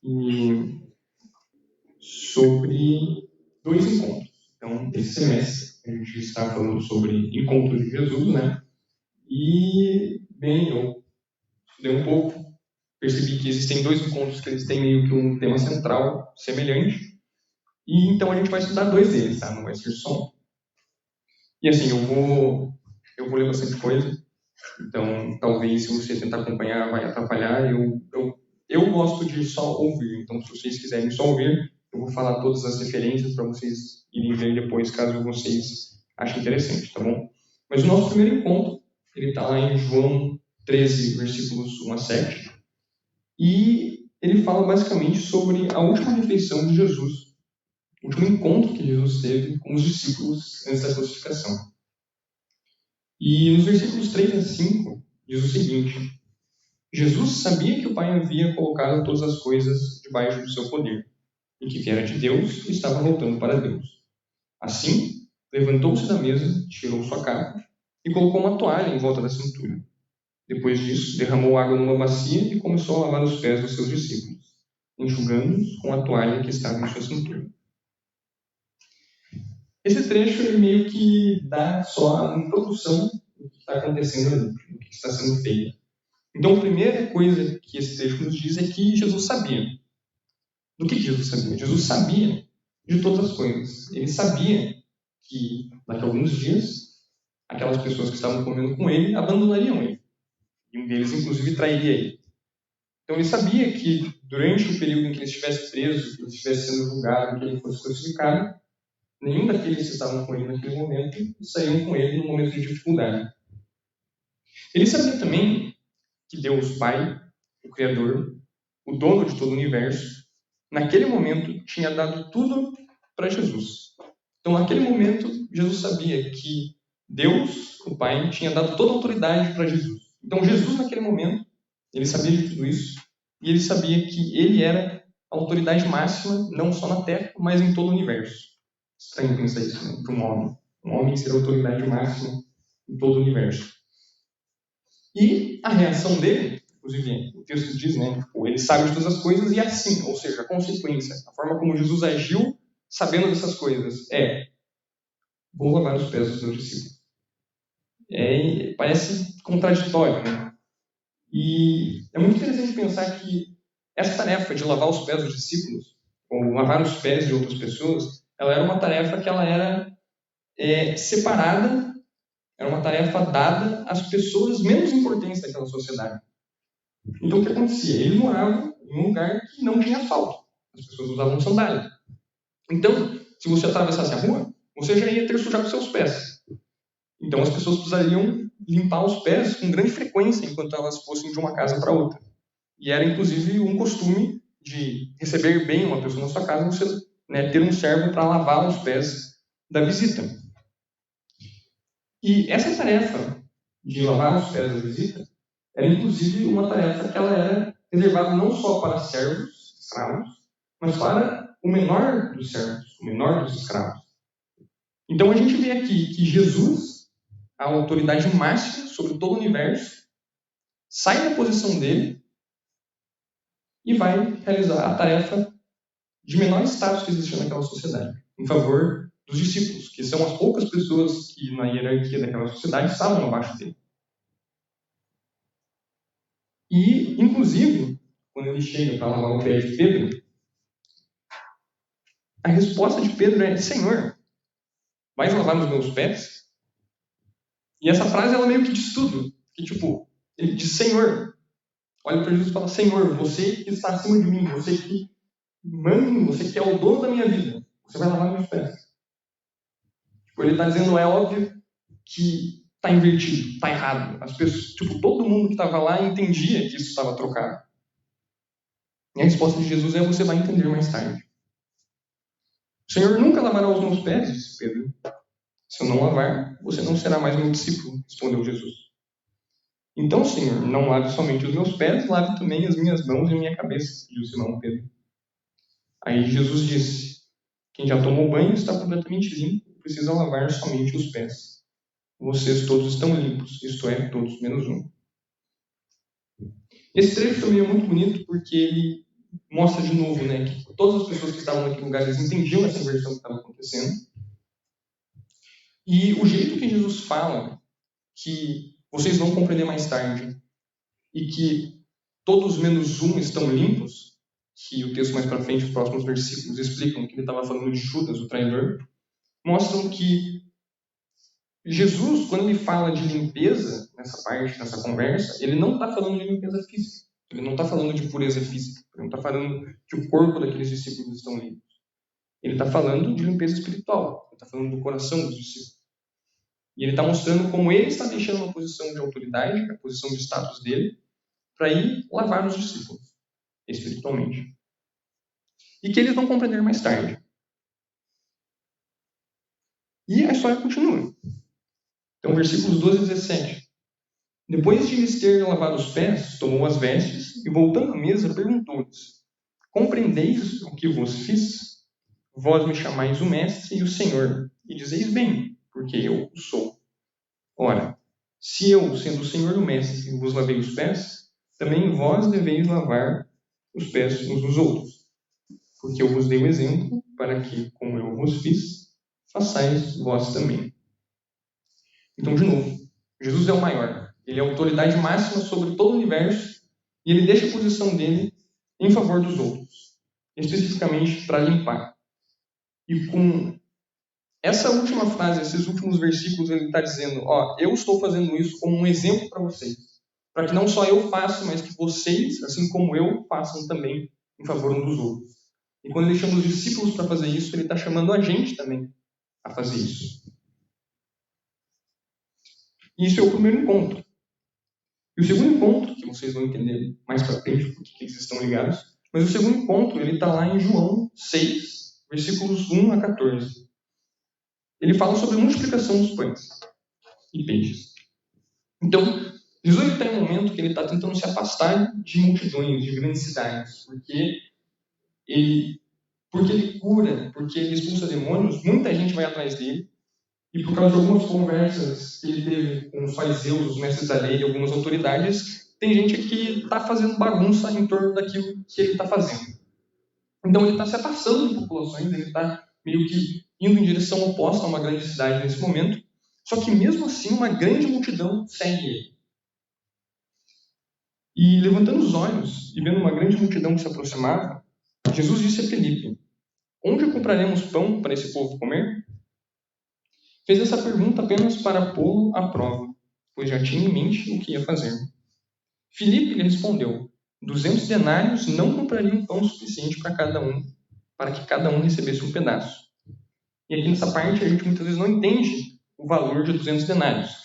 e sobre 2 encontros. Então, esse semestre a gente está falando sobre encontros de Jesus, né? E, bem, eu estudei um pouco, percebi que existem 2 encontros que eles têm meio que um tema central semelhante, e então a gente vai estudar 2 deles, tá? Não vai ser só um. E assim, eu vou ler bastante coisa, então talvez se você tentar acompanhar vai atrapalhar. Eu gosto de só ouvir, então se vocês quiserem só ouvir, eu vou falar todas as referências para vocês irem ver depois, caso vocês achem interessante, tá bom? Mas o nosso primeiro encontro, ele está lá em João 13, versículos 1 a 7, e ele fala basicamente sobre a última refeição de Jesus, o último encontro que Jesus teve com os discípulos antes da crucificação. E nos versículos 3 a 5, diz o seguinte: Jesus sabia que o Pai havia colocado todas as coisas debaixo do seu poder, e que viera de Deus e estava voltando para Deus. Assim, levantou-se da mesa, tirou sua capa e colocou uma toalha em volta da cintura. Depois disso, derramou água numa bacia e começou a lavar os pés dos seus discípulos, enxugando-os com a toalha que estava em sua cintura. Esse trecho ele meio que dá só a introdução do que está acontecendo ali, do que está sendo feito. Então, a primeira coisa que esse trecho nos diz é que Jesus sabia. Do que Jesus sabia? Jesus sabia de todas as coisas. Ele sabia que, daqui a alguns dias, aquelas pessoas que estavam comendo com ele abandonariam ele. E um deles, inclusive, trairia ele. Então, ele sabia que, durante o período em que ele estivesse preso, que ele estivesse sendo julgado, que ele fosse crucificado, nenhum daqueles que estavam com ele naquele momento saíam com ele no momento de dificuldade. Ele sabia também que Deus Pai, o Criador, o dono de todo o universo, naquele momento tinha dado tudo para Jesus. Então, naquele momento, Jesus sabia que Deus, o Pai, tinha dado toda a autoridade para Jesus. Então, Jesus, naquele momento, ele sabia de tudo isso, e ele sabia que ele era a autoridade máxima, não só na Terra, mas em todo o universo. Estranho pensar isso, né? Para um homem. Um homem ser a autoridade máxima em todo o universo. E a reação dele, inclusive, o texto diz, né? Ele sabe de todas as coisas e assim, ou seja, a consequência, a forma como Jesus agiu sabendo dessas coisas é: vou lavar os pés dos meus discípulos. Parece contraditório, né? E é muito interessante pensar que essa tarefa de lavar os pés dos discípulos, ou lavar os pés de outras pessoas, ela era uma tarefa que ela era separada, era uma tarefa dada às pessoas menos importantes daquela sociedade. Então, o que acontecia? Ele morava em um lugar que não tinha asfalto. As pessoas usavam sandália. Então, se você atravessasse a rua, você já ia ter sujado seus pés. Então, as pessoas precisariam limpar os pés com grande frequência enquanto elas fossem de uma casa para outra. E era, inclusive, um costume de receber bem uma pessoa na sua casa, você ter um servo para lavar os pés da visita. E essa tarefa de lavar os pés da visita era, inclusive, uma tarefa que ela era reservada não só para servos, escravos, mas para o menor dos servos, o menor dos escravos. Então, a gente vê aqui que Jesus, a autoridade máxima sobre todo o universo, sai da posição dele e vai realizar a tarefa de menor status que existia naquela sociedade, em favor dos discípulos, que são as poucas pessoas que, na hierarquia daquela sociedade, estavam abaixo dele. E, inclusive, quando ele chega para lavar o pé de Pedro, a resposta de Pedro é: Senhor, vais lavar os meus pés? E essa frase, ela meio que diz tudo. Que, ele diz: Senhor, olha para Jesus e fala: Senhor, você que está acima de mim, você que manda em mim, você que é o dono da minha vida, você vai lavar meus pés. Ele está dizendo: é óbvio que está invertido, está errado. As pessoas, todo mundo que estava lá entendia que isso estava trocado. E a resposta de Jesus é: você vai entender mais tarde. O Senhor nunca lavará os meus pés, disse Pedro. Se eu não lavar, você não será mais meu discípulo, respondeu Jesus. Então, Senhor, não lave somente os meus pés, lave também as minhas mãos e a minha cabeça, disse Simão Pedro. Aí Jesus disse: quem já tomou banho está completamente limpo, precisa lavar somente os pés. Vocês todos estão limpos, isto é, todos menos um. Esse trecho também é muito bonito porque ele mostra de novo, né, que todas as pessoas que estavam naquele lugar, eles entendiam essa inversão que estava acontecendo. E o jeito que Jesus fala, que vocês vão compreender mais tarde, e que todos menos um estão limpos, que o texto mais para frente, os próximos versículos, explicam que ele estava falando de Judas, o traidor, mostram que Jesus, quando ele fala de limpeza, nessa parte, nessa conversa, ele não está falando de limpeza física. Ele não está falando de pureza física. Ele não está falando que o corpo daqueles discípulos estão limpos. Ele está falando de limpeza espiritual. Ele está falando do coração dos discípulos. E ele está mostrando como ele está deixando uma posição de autoridade, a posição de status dele, para ir lavar os discípulos, espiritualmente. E que eles vão compreender mais tarde. E a história continua. Então, versículos 12 e 17. Depois de lhes ter lavado os pés, tomou as vestes e, voltando à mesa, perguntou-lhes: Compreendeis o que vos fiz? Vós me chamais o Mestre e o Senhor, e dizeis bem, porque eu o sou. Ora, se eu, sendo o Senhor e o Mestre, vos lavei os pés, também vós deveis lavar os pés uns dos outros. Porque eu vos dei o exemplo, para que, como eu vos fiz, façais vós também. Então, de novo, Jesus é o maior. Ele é a autoridade máxima sobre todo o universo e ele deixa a posição dele em favor dos outros, especificamente para limpar. E com essa última frase, esses últimos versículos, ele está dizendo, eu estou fazendo isso como um exemplo para vocês, para que não só eu faça, mas que vocês, assim como eu, façam também em favor uns dos outros. E quando ele chama os discípulos para fazer isso, ele está chamando a gente também a fazer isso. E isso é o primeiro encontro. E o segundo encontro, que vocês vão entender mais para frente porque eles estão ligados, mas o segundo encontro ele está lá em João 6, versículos 1 a 14. Ele fala sobre a multiplicação dos pães e peixes. Então, Jesus está em um momento que ele está tentando se afastar de multidões, de grandes cidades, porque ele cura, porque ele expulsa demônios, muita gente vai atrás dele, e por causa de algumas conversas que ele teve com os fariseus, os mestres da lei e algumas autoridades, tem gente que está fazendo bagunça em torno daquilo que ele está fazendo. Então ele está se afastando de populações, ele está meio que indo em direção oposta a uma grande cidade nesse momento, só que mesmo assim uma grande multidão segue ele. E levantando os olhos e vendo uma grande multidão que se aproximava, Jesus disse a Felipe: Onde compraremos pão para esse povo comer? Fez essa pergunta apenas para pô-lo à prova, pois já tinha em mente o que ia fazer. Filipe lhe respondeu: 200 denários não comprariam pão suficiente para que cada um recebesse um pedaço. E aqui nessa parte a gente muitas vezes não entende o valor de 200 denários.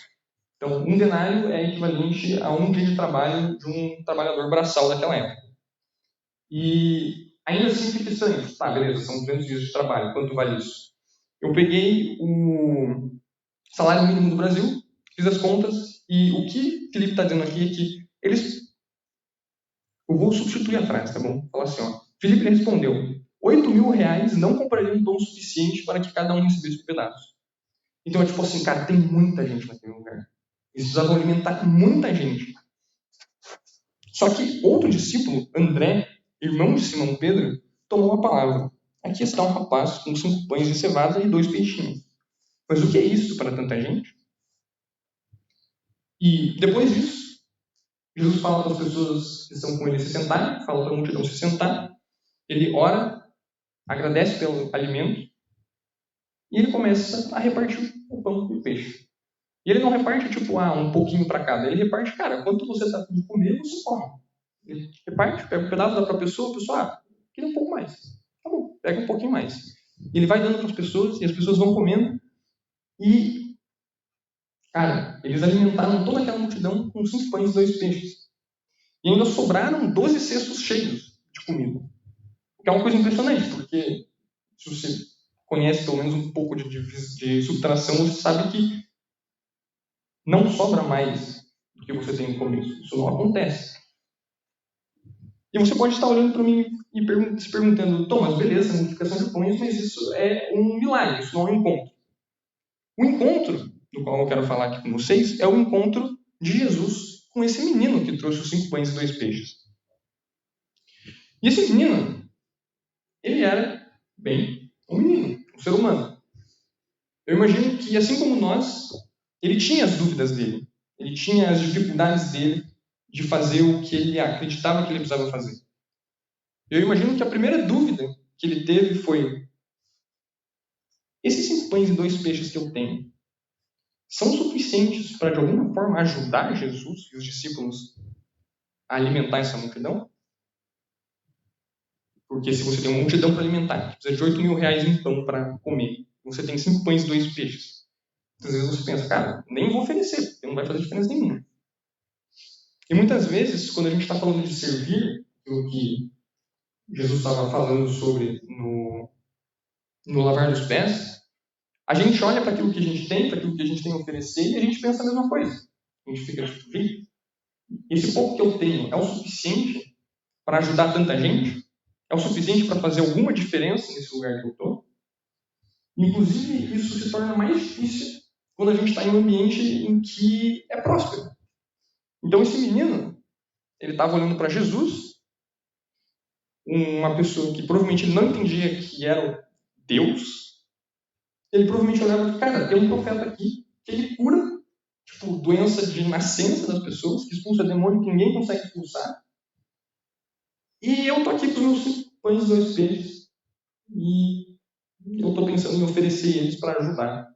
Então, um denário é equivalente a um dia de trabalho de um trabalhador braçal daquela época. E ainda assim fica estranho. Beleza, são 200 dias de trabalho, quanto vale isso? Eu peguei o salário mínimo do Brasil, fiz as contas, e o que o Felipe está dizendo aqui é que eu vou substituir a frase, tá bom? Fala assim, Felipe respondeu: 8.000 reais não comprariam pão suficiente para que cada um recebesse um pedaço. Então é tipo assim, cara, tem muita gente naquele lugar. Eles precisavam alimentar muita gente. Só que outro discípulo, André, irmão de Simão Pedro, tomou a palavra. Aqui está um rapaz com 5 pães de cevada e 2 peixinhos. Mas o que é isso para tanta gente? E depois disso, Jesus fala para as pessoas que estão com ele se sentarem, fala para a multidão se sentar, ele ora, agradece pelo alimento, e ele começa a repartir o pão e o peixe. E ele não reparte tipo, um pouquinho para cada, ele reparte, cara, quanto você está de comer, você come. Ele reparte, pega um pedaço, dá para a pessoa, queria um pouco mais. Tá bom, pega um pouquinho mais. E ele vai dando para as pessoas, e as pessoas vão comendo, e, cara, eles alimentaram toda aquela multidão com 5 pães e 2 peixes. E ainda sobraram 12 cestos cheios de comida. Que é uma coisa impressionante, porque se você conhece pelo menos um pouco de subtração, você sabe que não sobra mais do que você tem no começo. Isso não acontece. E você pode estar olhando para mim e se perguntando: Thomas, beleza, multiplicação de pães, mas isso é um milagre, isso não é um encontro. O encontro do qual eu quero falar aqui com vocês é o encontro de Jesus com esse menino que trouxe os 5 pães e 2 peixes. E esse menino, ele era, bem, um menino, um ser humano. Eu imagino que, assim como nós, ele tinha as dúvidas dele. Ele tinha as dificuldades dele de fazer o que ele acreditava que ele precisava fazer. Eu imagino que a primeira dúvida que ele teve foi: esses 5 pães e 2 peixes que eu tenho são suficientes para, de alguma forma, ajudar Jesus e os discípulos a alimentar essa multidão? Porque se você tem uma multidão para alimentar, precisa de 8 mil reais em pão para comer, você tem 5 pães e 2 peixes. Às vezes você pensa, cara, nem vou oferecer, porque não vai fazer diferença nenhuma. E muitas vezes, quando a gente está falando de servir, o que Jesus estava falando sobre no lavar dos pés, a gente olha para aquilo que a gente tem, para aquilo que a gente tem a oferecer, e a gente pensa a mesma coisa. A gente fica tipo, esse pouco que eu tenho é o suficiente para ajudar tanta gente? É o suficiente para fazer alguma diferença nesse lugar que eu estou? Inclusive, isso se torna mais difícil quando a gente está em um ambiente em que é próspero. Então, esse menino, ele estava olhando para Jesus, uma pessoa que provavelmente não entendia que era Deus. Ele provavelmente olhava e cara, tem um profeta aqui que ele cura tipo, doença de nascença das pessoas, que expulsa demônio que ninguém consegue expulsar. E eu estou aqui com os meus 5 pães e 2 peixes. E eu estou pensando em oferecer eles para ajudar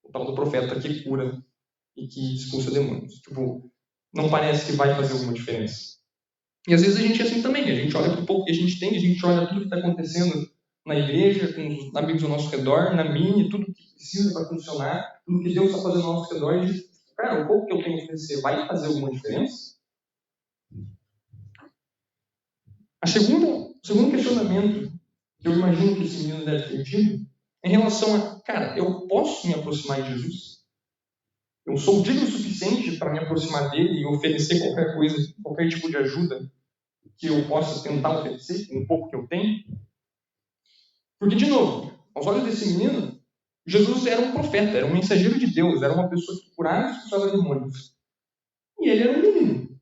o tal do profeta que cura e que expulsa demônios. Tipo, não parece que vai fazer alguma diferença. E às vezes a gente é assim também. A gente olha para o pouco que a gente tem, a gente olha tudo que está acontecendo na igreja, com os amigos ao nosso redor, na minha, tudo que precisa para funcionar, tudo que Deus está fazendo ao nosso redor, e diz, cara, o pouco que eu tenho a oferecer vai fazer alguma diferença? O segundo questionamento que eu imagino que esse menino deve ter tido é em relação a, cara, eu posso me aproximar de Jesus? Eu sou digno o suficiente para me aproximar dele e oferecer qualquer coisa, qualquer tipo de ajuda que eu possa tentar oferecer, com um pouco que eu tenho? Porque, de novo, aos olhos desse menino, Jesus era um profeta, era um mensageiro de Deus, era uma pessoa que curava e expulsava demônios. E ele era um menino.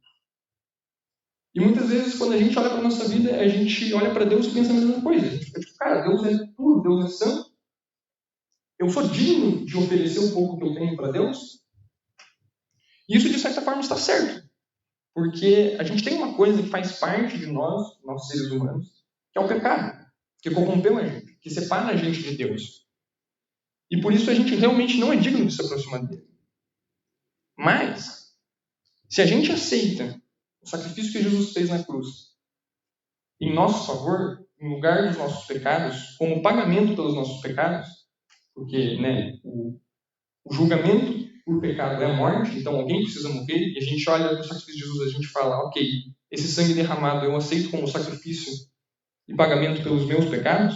E muitas vezes, quando a gente olha para a nossa vida, a gente olha para Deus e pensa a mesma coisa. A gente fica tipo, cara, Deus é puro, Deus é santo. Eu sou digno de oferecer um pouco que eu tenho para Deus? E isso, de certa forma, está certo. Porque a gente tem uma coisa que faz parte de nós, nossos seres humanos, que é o pecado, que corrompeu a gente, que separa a gente de Deus. E por isso a gente realmente não é digno de se aproximar dele. Mas, se a gente aceita o sacrifício que Jesus fez na cruz em nosso favor, em lugar dos nossos pecados, como pagamento pelos nossos pecados, porque o julgamento por pecado é a morte, então alguém precisa morrer, e a gente olha para o sacrifício de Jesus e a gente fala, ok, esse sangue derramado eu aceito como sacrifício e pagamento pelos meus pecados,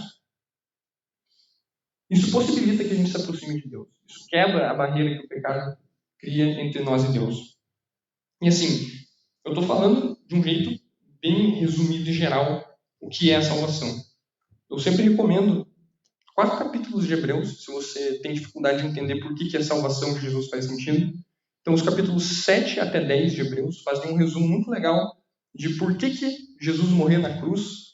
isso possibilita que a gente se aproxime de Deus. Isso quebra a barreira que o pecado cria entre nós e Deus. E assim, eu estou falando de um jeito bem resumido e geral o que é a salvação. Eu sempre recomendo 4 capítulos de Hebreus, se você tem dificuldade de entender por que a salvação de Jesus faz sentido. Então, os capítulos 7 até 10 de Hebreus fazem um resumo muito legal de por que Jesus morrer na cruz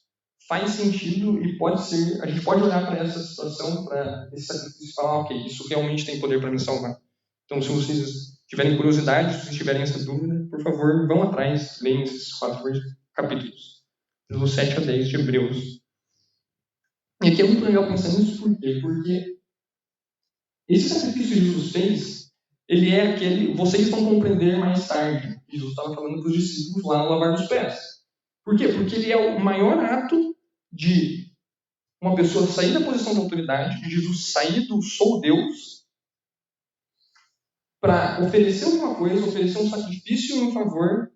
faz sentido e pode ser... A gente pode olhar para essa situação, para esse sacrifício e falar, ok, isso realmente tem poder para me salvar. Então, se vocês tiverem curiosidade, se vocês tiverem essa dúvida, por favor, vão atrás, leiam esses 4 capítulos. Dos 7 a 10 de Hebreus. E aqui é muito legal pensar nisso, por quê? Porque esse sacrifício que Jesus fez, ele é aquele, vocês vão compreender mais tarde. Jesus estava falando para os discípulos lá no lavar dos pés. Por quê? Porque ele é o maior ato de uma pessoa sair da posição de autoridade, de Jesus sair do sou Deus, para oferecer alguma coisa, oferecer um sacrifício em favor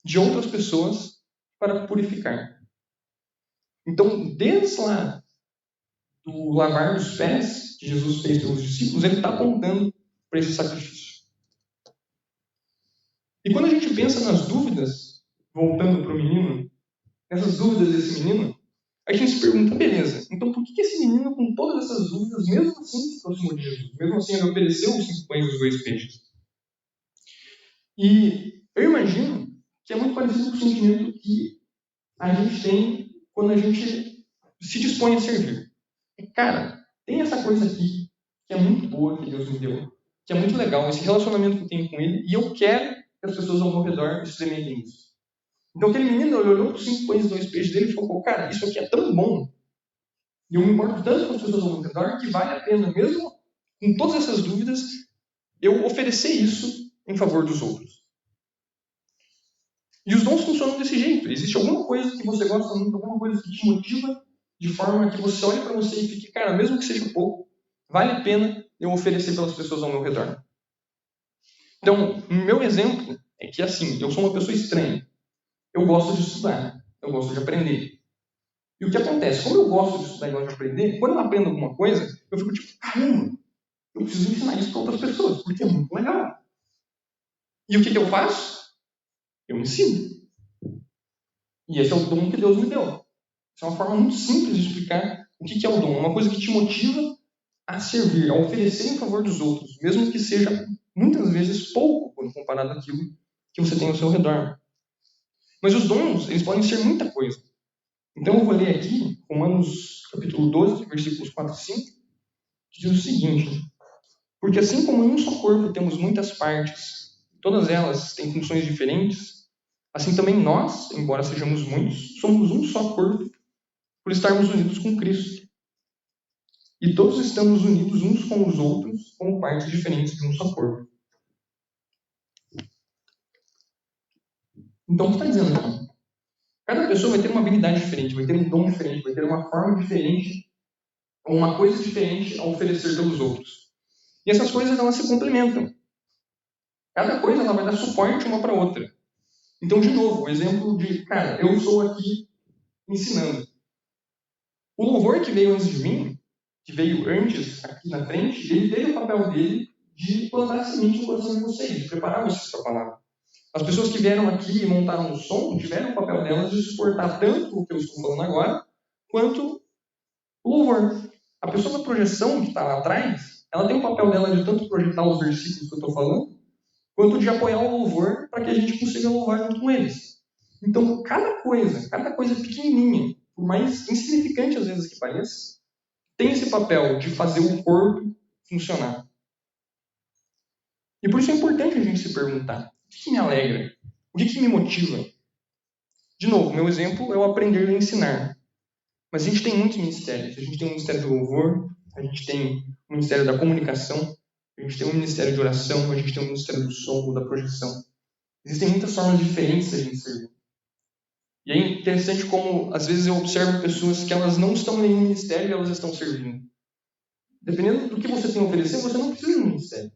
de outras pessoas para purificar. Então, desde lá do lavar dos pés que Jesus fez pelos discípulos, ele está apontando para esse sacrifício. E quando a gente pensa nas dúvidas, voltando para o menino, nessas dúvidas desse menino, a gente se pergunta, beleza, então por que esse menino, com todas essas dúvidas, mesmo assim se aproximou de Jesus? Mesmo assim ele ofereceu os 5 pães e os 2 peixes. E eu imagino que é muito parecido com o sentimento que a gente tem quando a gente se dispõe a servir. E, cara, tem essa coisa aqui que é muito boa, que Deus me deu, que é muito legal, esse relacionamento que eu tenho com Ele, e eu quero que as pessoas ao meu redor experimentem isso. Então aquele menino olhou para os 5 pães e 2 peixes dele e falou, cara, isso aqui é tão bom, e eu me importo tanto com as pessoas ao meu redor, que vale a pena, mesmo com todas essas dúvidas, eu oferecer isso em favor dos outros. E os dons funcionam desse jeito. Existe alguma coisa que você gosta muito, alguma coisa que te motiva, de forma que você olhe para você e fique, cara, mesmo que seja pouco, vale a pena eu oferecer pelas pessoas ao meu redor. Então, meu exemplo é que, assim, eu sou uma pessoa estranha. Eu gosto de estudar, eu gosto de aprender. E o que acontece? Como eu gosto de estudar e gosto de aprender, quando eu aprendo alguma coisa, eu fico tipo, caramba, eu preciso ensinar isso para outras pessoas, porque é muito legal. E o que eu faço? Eu ensino. E esse é o dom que Deus me deu. Isso é uma forma muito simples de explicar o que é o dom. É uma coisa que te motiva a servir, a oferecer em favor dos outros, mesmo que seja, muitas vezes, pouco quando comparado àquilo que você tem ao seu redor. Mas os dons, eles podem ser muita coisa. Então eu vou ler aqui, Romanos capítulo 12, versículos 4 e 5, que diz o seguinte: porque assim como em um só corpo temos muitas partes, todas elas têm funções diferentes, assim também nós, embora sejamos muitos, somos um só corpo, por estarmos unidos com Cristo. E todos estamos unidos uns com os outros, como partes diferentes de um só corpo. Então, o que está dizendo aqui? Cada pessoa vai ter uma habilidade diferente, vai ter um dom diferente, vai ter uma forma diferente, ou uma coisa diferente a oferecer pelos outros. E essas coisas, elas se complementam. Cada coisa ela vai dar suporte uma para a outra. Então, de novo, o exemplo de, cara, eu estou aqui ensinando. O louvor que veio antes de mim, que veio antes aqui na frente, ele teve o papel dele de plantar semente no coração de vocês, de preparar vocês para a palavra. As pessoas que vieram aqui e montaram o som tiveram o papel delas de suportar tanto o que eu estou falando agora, quanto o louvor. A pessoa da projeção que está lá atrás, ela tem o papel dela de tanto projetar os versículos que eu estou falando, quanto de apoiar o louvor para que a gente consiga louvar junto com eles. Então, cada coisa pequenininha, por mais insignificante às vezes que pareça, tem esse papel de fazer o corpo funcionar. E por isso é importante a gente se perguntar, o que me alegra? O que me motiva? De novo, meu exemplo é o aprender a ensinar. Mas a gente tem muitos ministérios. A gente tem o Ministério do Louvor, a gente tem o Ministério da Comunicação, a gente tem o Ministério de Oração, a gente tem o Ministério do Som ou da Projeção. Existem muitas formas diferentes da gente servir. E é interessante como, às vezes, eu observo pessoas que elas não estão em nenhum ministério e elas estão servindo. Dependendo do que você tem a oferecer, você não precisa de um ministério.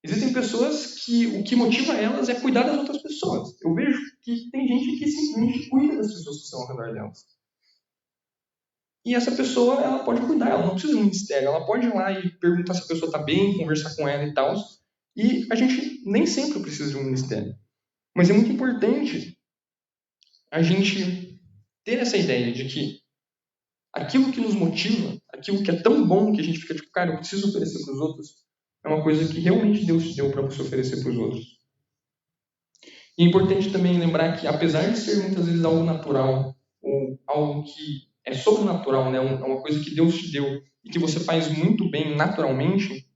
Existem pessoas que o que motiva elas é cuidar das outras pessoas. Eu vejo que tem gente que simplesmente cuida das pessoas que estão ao redor delas. E essa pessoa, ela pode cuidar, ela não precisa de um ministério. Ela pode ir lá e perguntar se a pessoa está bem, conversar com ela e tal. E a gente nem sempre precisa de um ministério. Mas é muito importante a gente ter essa ideia de que aquilo que nos motiva, aquilo que é tão bom que a gente fica tipo, cara, eu preciso oferecer para os outros, é uma coisa que realmente Deus te deu para você oferecer para os outros. E é importante também lembrar que, apesar de ser muitas vezes algo natural, ou algo que é sobrenatural, né, uma coisa que Deus te deu e que você faz muito bem naturalmente,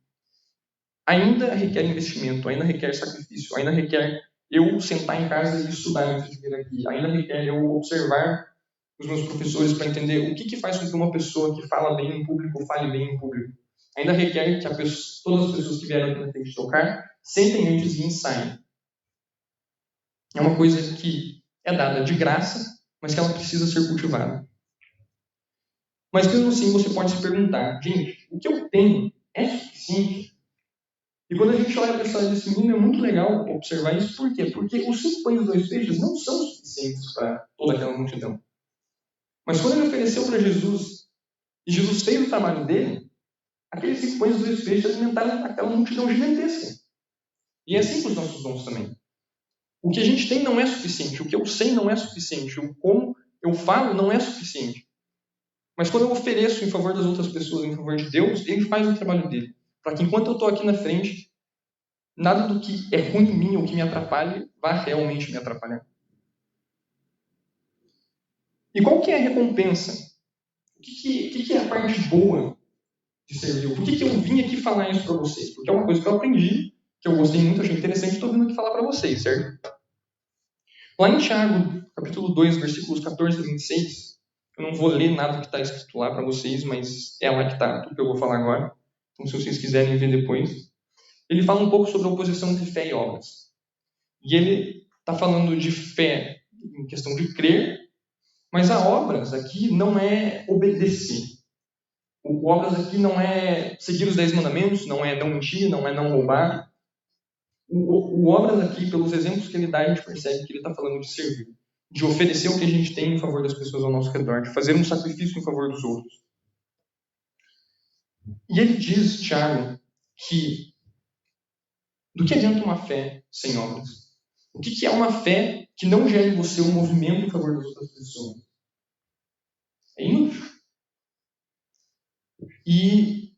ainda requer investimento, ainda requer sacrifício, ainda requer eu sentar em casa e estudar antes de vir aqui, ainda requer eu observar os meus professores para entender o que faz com que uma pessoa que fala bem em público fale bem em público. Ainda requer que todas as pessoas que vieram aqui na frente tocar sentem antes e ensaiem. É uma coisa que é dada de graça, mas que ela precisa ser cultivada. Mas mesmo assim você pode se perguntar, gente, o que eu tenho é suficiente? E quando a gente olha para a história desse menino, é muito legal observar isso. Por quê? Porque os 5 pães e 2 peixes não são suficientes para toda aquela multidão. Mas quando ele ofereceu para Jesus, e Jesus fez o trabalho dele, aqueles 5 pães e 2 peixes alimentaram aquela multidão gigantesca. E é assim com os nossos dons também. O que a gente tem não é suficiente, o que eu sei não é suficiente, o como eu falo não é suficiente. Mas quando eu ofereço em favor das outras pessoas, em favor de Deus, ele faz o trabalho dele. Para que enquanto eu estou aqui na frente, nada do que é ruim em mim ou que me atrapalhe vá realmente me atrapalhar. E qual que é a recompensa? O que é a parte boa de servir? Por que eu vim aqui falar isso para vocês? Porque é uma coisa que eu aprendi, que eu gostei muito, achei interessante, e estou vindo aqui falar para vocês, certo? Lá em Tiago, capítulo 2, versículos 14 a 26, eu não vou ler nada que está escrito lá para vocês, mas é lá que está tudo que eu vou falar agora. Então, se vocês quiserem ver depois. Ele fala um pouco sobre a oposição entre fé e obras. E ele está falando de fé em questão de crer, mas a obras aqui não é obedecer. O obras aqui não é seguir os 10 mandamentos, não é não mentir, não é não roubar. O obras aqui, pelos exemplos que ele dá, a gente percebe que ele está falando de servir, de oferecer o que a gente tem em favor das pessoas ao nosso redor, de fazer um sacrifício em favor dos outros. E ele diz, Tiago, que do que adianta uma fé sem obras? O que é uma fé que não gera em você um movimento em favor das outras pessoas? É inútil. E,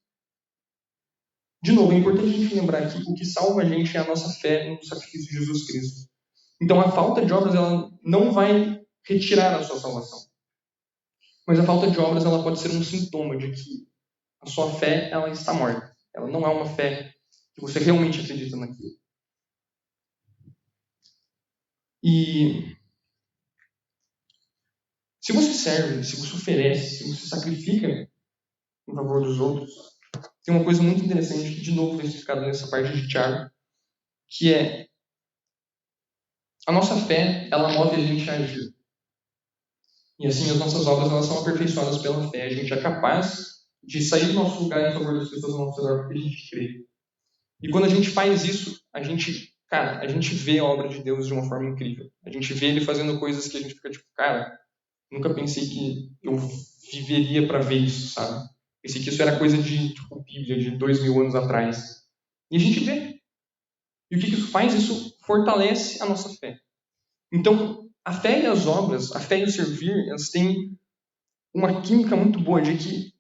de novo, é importante a gente lembrar que o que salva a gente é a nossa fé no sacrifício de Jesus Cristo. Então, a falta de obras ela não vai retirar a sua salvação. Mas a falta de obras ela pode ser um sintoma de que a sua fé ela está morta. Ela não é uma fé que você realmente acredita naquilo. E se você serve, se você oferece, se você sacrifica em favor dos outros, tem uma coisa muito interessante que, de novo, foi explicado nessa parte de Tiago, que é a nossa fé, ela move a gente a agir. E assim, as nossas obras, elas são aperfeiçoadas pela fé. A gente é capaz de sair do nosso lugar em favor das pessoas ao nosso redor porque a gente crê. E quando a gente faz isso, a gente vê a obra de Deus de uma forma incrível. A gente vê Ele fazendo coisas que a gente fica tipo, cara, nunca pensei que eu viveria para ver isso, sabe? Pensei que isso era coisa de tipo, Bíblia, de 2000 anos atrás. E a gente vê. E o que isso faz? Isso fortalece a nossa fé. Então, a fé e as obras, a fé e o servir, elas têm uma química muito boa de que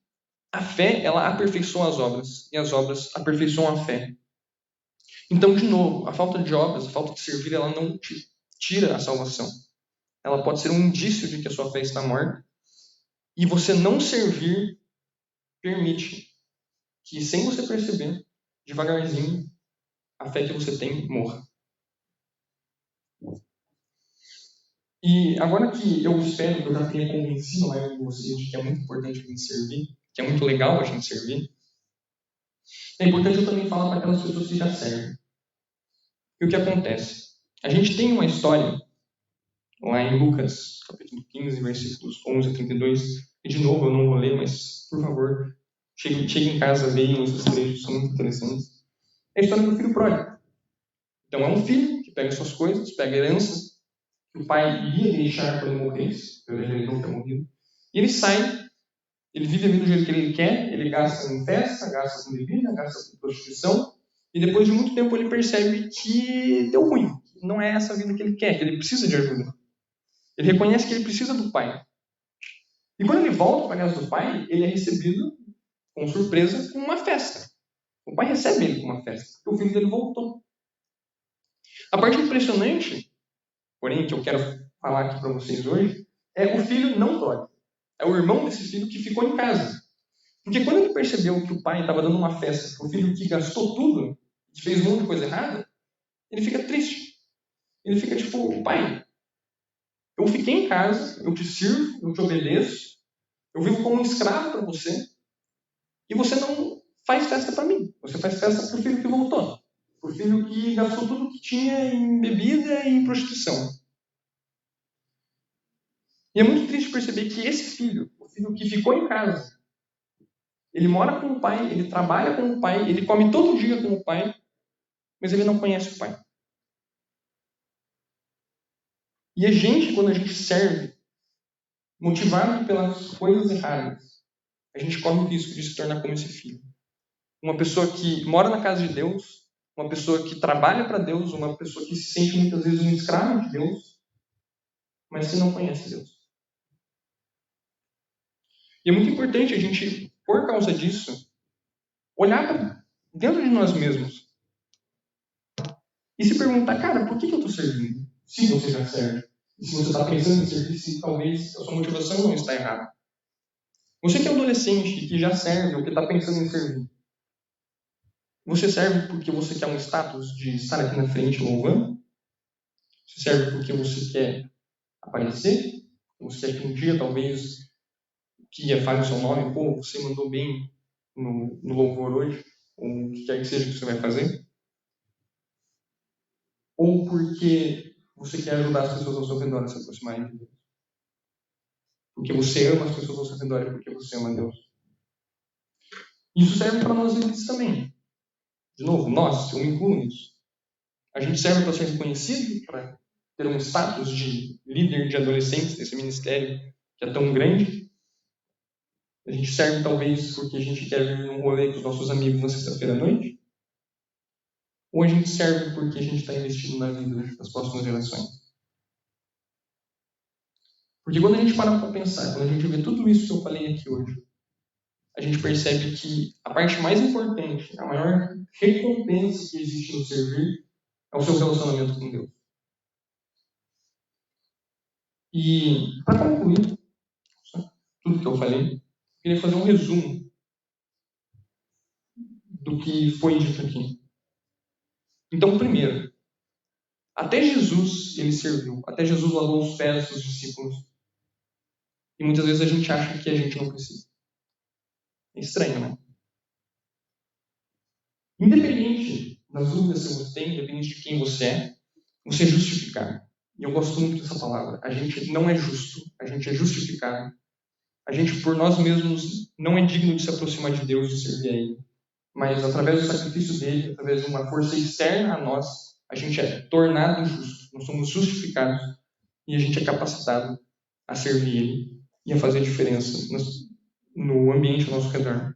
a fé, ela aperfeiçoa as obras, e as obras aperfeiçoam a fé. Então, de novo, a falta de obras, a falta de servir, ela não te tira a salvação. Ela pode ser um indício de que a sua fé está morta, e você não servir permite que, sem você perceber, devagarzinho, a fé que você tem morra. E agora que eu espero que eu já tenha convencido a maioria de vocês de que é muito importante a gente servir, que é muito legal a gente servir, é importante eu também falar para aquelas pessoas que já servem. E o que acontece? A gente tem uma história lá em Lucas, capítulo 15, versículos 11 a 32, e de novo eu não vou ler, mas por favor, chegue em casa, leiam esses trechos, são muito interessantes. É a história do filho pródigo. Então é um filho que pega suas coisas, pega a herança, que o pai iria deixar quando morresse, pelo ele não ter morrido, e ele sai. Ele vive a vida do jeito que ele quer, ele gasta em festa, gasta com bebida, gasta com prostituição, e depois de muito tempo ele percebe que deu ruim, que não é essa vida que ele quer, que ele precisa de ajuda. Ele reconhece que ele precisa do pai. E quando ele volta para a casa do pai, ele é recebido, com surpresa, com uma festa. O pai recebe ele com uma festa, porque o filho dele voltou. A parte impressionante, porém, que eu quero falar aqui para vocês hoje, é o filho não pródigo. É o irmão desse filho que ficou em casa. Porque quando ele percebeu que o pai estava dando uma festa para o filho que gastou tudo, que fez um monte de coisa errada, ele fica triste. Ele fica tipo, pai, eu fiquei em casa, eu te sirvo, eu te obedeço, eu vivo como um escravo para você, e você não faz festa para mim. Você faz festa para o filho que voltou. Para o filho que gastou tudo que tinha em bebida e em prostituição. E é muito triste perceber que esse filho, o filho que ficou em casa, ele mora com o pai, ele trabalha com o pai, ele come todo dia com o pai, mas ele não conhece o pai. E a gente, quando a gente serve, motivado pelas coisas erradas, a gente corre o risco de se tornar como esse filho. Uma pessoa que mora na casa de Deus, uma pessoa que trabalha para Deus, uma pessoa que se sente muitas vezes um escravo de Deus, mas que não conhece Deus. E é muito importante a gente, por causa disso, olhar para dentro de nós mesmos e se perguntar, cara, por que eu estou servindo? Se você já serve. E se você está pensando em servir, talvez a sua motivação não está errada. Você que é adolescente, que já serve, ou que está pensando em servir, você serve porque você quer um status de estar aqui na frente louvando? Você serve porque você quer aparecer? Você quer que um dia, talvez, que fale o seu nome, pô, você mandou bem no louvor hoje, ou o que quer que seja que você vai fazer? Ou porque você quer ajudar as pessoas ao seu redor a se aproximarem de Deus? Porque você ama as pessoas ao seu redor e porque você ama Deus? Isso serve para nós líderes também. De novo, nós, eu me incluo nisso. A gente serve para ser reconhecido, para ter um status de líder de adolescentes nesse ministério que é tão grande. A gente serve talvez porque a gente quer vir num rolê com os nossos amigos na sexta-feira à noite. Ou a gente serve porque a gente está investindo na vida das próximas gerações. Porque quando a gente para para pensar, quando a gente vê tudo isso que eu falei aqui hoje, a gente percebe que a parte mais importante, a maior recompensa que existe no servir é o seu relacionamento com Deus. E, para concluir tudo que eu falei, eu queria fazer um resumo do que foi dito aqui. Então, primeiro, até Jesus ele serviu, até Jesus lavou os pés dos discípulos. E muitas vezes a gente acha que a gente não precisa. É estranho, né? Independente das dúvidas que você tem, independente de quem você é justificado. E eu gosto muito dessa palavra. A gente não é justo, a gente é justificado. A gente, por nós mesmos, não é digno de se aproximar de Deus e de servir a Ele. Mas, através do sacrifício dele, através de uma força externa a nós, a gente é tornado justo. Nós somos justificados e a gente é capacitado a servir Ele e a fazer diferença no ambiente ao nosso redor.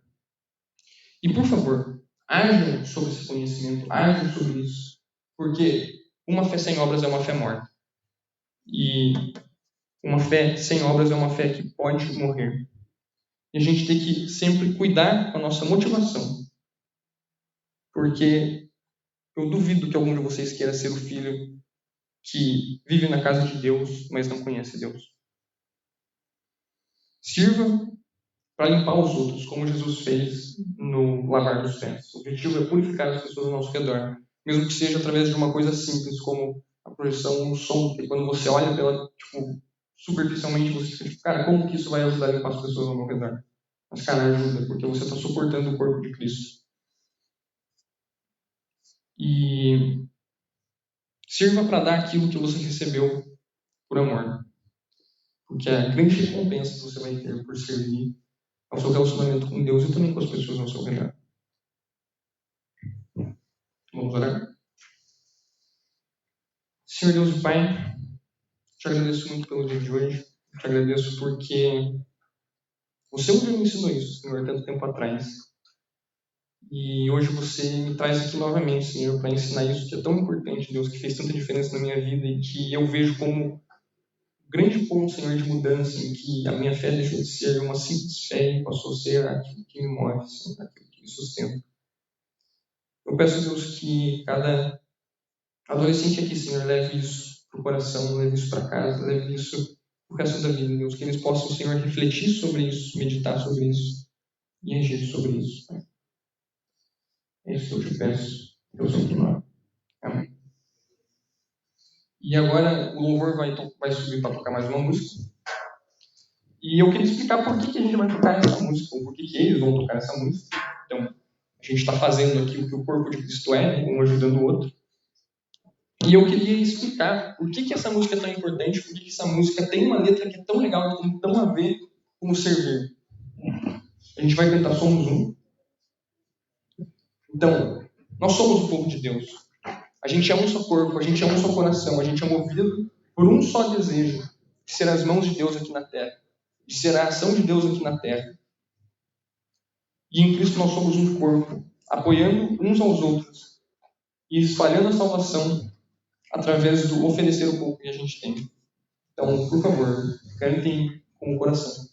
E, por favor, ajam sobre esse conhecimento, ajam sobre isso. Porque uma fé sem obras é uma fé morta. E uma fé sem obras é uma fé que pode morrer. E a gente tem que sempre cuidar com a nossa motivação. Porque eu duvido que algum de vocês queira ser o filho que vive na casa de Deus, mas não conhece Deus. Sirva para limpar os outros, como Jesus fez no lavar dos pés. O objetivo é purificar as pessoas ao nosso redor, mesmo que seja através de uma coisa simples, como a projeção no som, que quando você olha pela, superficialmente, você fica cara, como que isso vai ajudar a limpar as pessoas ao meu redor? Mas, cara, ajuda, porque você está suportando o corpo de Cristo. E sirva para dar aquilo que você recebeu por amor. Porque a grande recompensa que você vai ter por servir ao seu relacionamento com Deus e também com as pessoas ao seu redor. Vamos orar? Senhor Deus e Pai, te agradeço muito pelo dia de hoje. Te agradeço porque você um dia me ensinou isso, Senhor, tanto tempo atrás. E hoje você me traz aqui novamente, Senhor, para ensinar isso que é tão importante, Deus, que fez tanta diferença na minha vida e que eu vejo como grande ponto, Senhor, de mudança, em que a minha fé deixou de ser uma simples fé e passou a ser aquilo que me move, Senhor, aquilo que me sustenta. Eu peço, Deus, que cada adolescente aqui, Senhor, leve isso para o coração, leve isso para casa, leve isso para o resto da vida, Deus, que eles possam, Senhor, refletir sobre isso, meditar sobre isso e agir sobre isso, Pai. É isso que eu te peço, Deus, em teu nome. Amém. E agora o louvor vai subir para tocar mais uma música. E eu queria explicar por que a gente vai tocar essa música, ou por que eles vão tocar essa música. Então, a gente está fazendo aqui o que o corpo de Cristo é, um ajudando o outro. E eu queria explicar por que essa música é tão importante, por que essa música tem uma letra que é tão legal, que tem tão a ver com o servir. A gente vai cantar Somos Um. Então, nós somos o povo de Deus. A gente é um só corpo, a gente é um só coração, a gente é movido por um só desejo, de ser as mãos de Deus aqui na terra, de ser a ação de Deus aqui na terra. E em Cristo nós somos um corpo, apoiando uns aos outros e espalhando a salvação através do oferecer o pouco que a gente tem. Então, por favor, cantem com o coração.